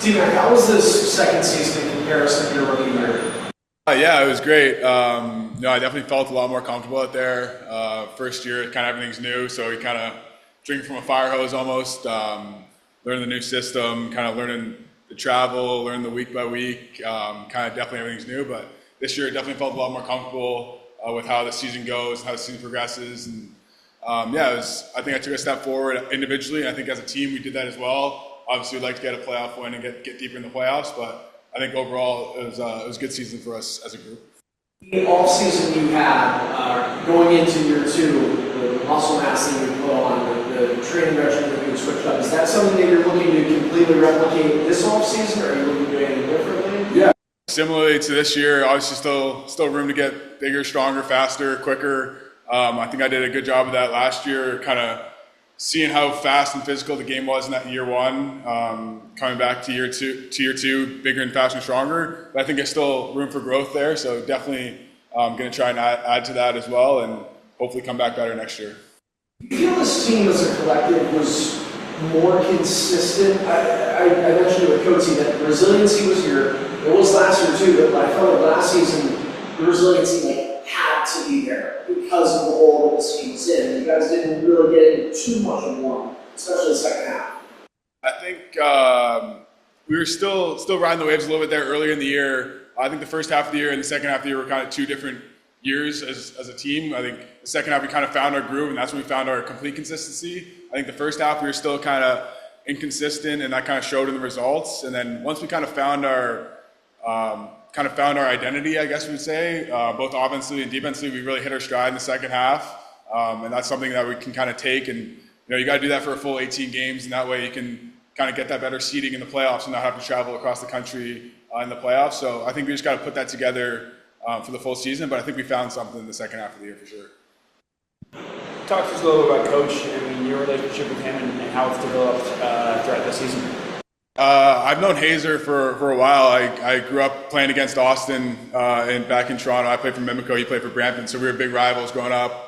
T-Mac, how was this second season in comparison to your rookie year? Yeah, it was great. I definitely felt a lot more comfortable out there. First year, kind of everything's new, so you kind of drink from a fire hose almost. Learn the new system, kind of learning the travel, learn the week by week. Kind of definitely everything's new, but this year it definitely felt a lot more comfortable with how the season goes, how the season progresses, and I think I took a step forward individually, and I think as a team we did that as well. Obviously, we'd like to get a playoff win and get deeper in the playoffs, but I think overall it was a good season for us as a group. The off-season you had going into year two, the muscle mass that you put on, the training regimen that you switched up, is that something that you're looking to completely replicate this off-season, or are you looking to do anything differently? Yeah. Similarly to this year, obviously still room to get bigger, stronger, faster, quicker. I think I did a good job of that last year, kind of seeing how fast and physical the game was in that year one, coming back to year two, bigger and faster and stronger. But I think there's still room for growth there, so definitely going to try and add to that as well, and hopefully come back better next year. Do you feel this team as a collective was more consistent? I mentioned with Coatsy that resiliency it was last year too, but I felt like last season the resiliency had to be there because of the hole that this team was in. You guys didn't really get into too much of one, especially the second half. I think we were still riding the waves a little bit there earlier in the year. I think the first half of the year and the second half of the year were kind of two different years as a team. I think the second half we kind of found our groove, and that's when we found our complete consistency. I think the first half we were still kind of inconsistent, and that kind of showed in the results. And then once we kind of found our identity, I guess we would say, both offensively and defensively, we really hit our stride in the second half. And that's something that we can kind of take, and you got to do that for a full 18 games, and that way you can kind of get that better seeding in the playoffs and not have to travel across the country in the playoffs. So I think we just got to put that together for the full season, but I think we found something in the second half of the year for sure. Talk to us a little bit about Coach. I mean, your relationship with him and how it's developed throughout the season. I've known Hazer for a while. I grew up playing against Austin back in Toronto. I played for Mimico. He played for Brampton, so we were big rivals growing up.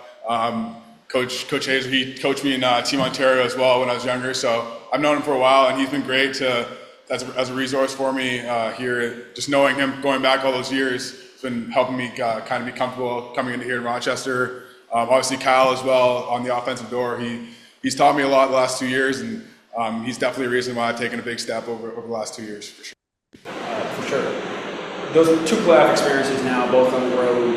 Coach Hazer, he coached me in Team Ontario as well when I was younger. So I've known him for a while, and he's been great as a resource for me here. Just knowing him going back all those years has been helping me kind of be comfortable coming into here in Rochester. Obviously Kyle as well on the offensive door. He's taught me a lot the last 2 years, and he's definitely a reason why I've taken a big step over the last 2 years for sure. For sure. Those two playoff experiences now, both on the road,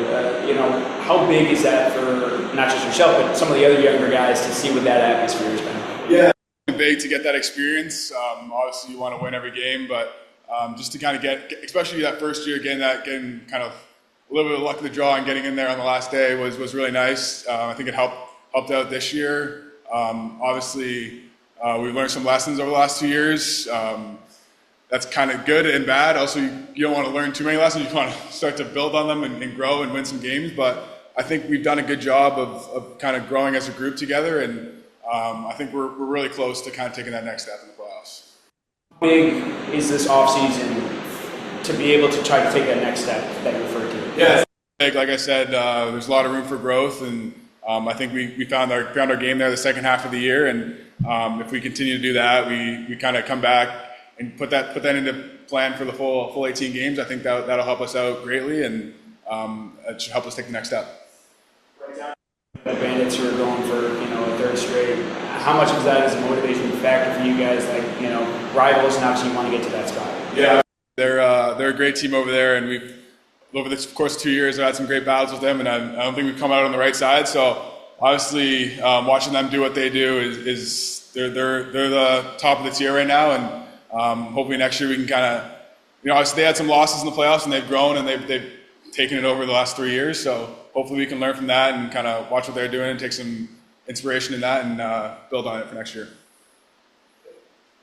how big is that for not just yourself, but some of the other younger guys to see what that atmosphere has been? Yeah, it's big to get that experience. Obviously you want to win every game, but just to kind of get, especially that first year, getting kind of a little bit of luck of the draw and getting in there on the last day was really nice. I think it helped out this year. Obviously, we've learned some lessons over the last 2 years. That's kind of good and bad. Also, you don't want to learn too many lessons. You want to start to build on them and grow and win some games. But I think we've done a good job of kind of growing as a group together, and I think we're really close to kind of taking that next step in the playoffs. How big is this offseason to be able to try to take that next step that you referred to? Yeah, like I said, there's a lot of room for growth, and I think we found our game there the second half of the year, and if we continue to do that, we kind of come back and put that into plan for the full 18 games. I think that'll help us out greatly, and it should help us take the next step. Right now, the Bandits are going for a third straight. How much of that is a motivation factor for you guys? Rivals, and obviously you want to get to that spot. Yeah, they're a great team over there, and we've over the course of 2 years I've had some great battles with them, and I don't think we've come out on the right side. So obviously, watching them do what they do is they're the top of the tier right now, and hopefully next year we can kind of, obviously they had some losses in the playoffs and they've grown and they've taken it over the last 3 years. So hopefully we can learn from that and kind of watch what they're doing and take some inspiration in that and build on it for next year.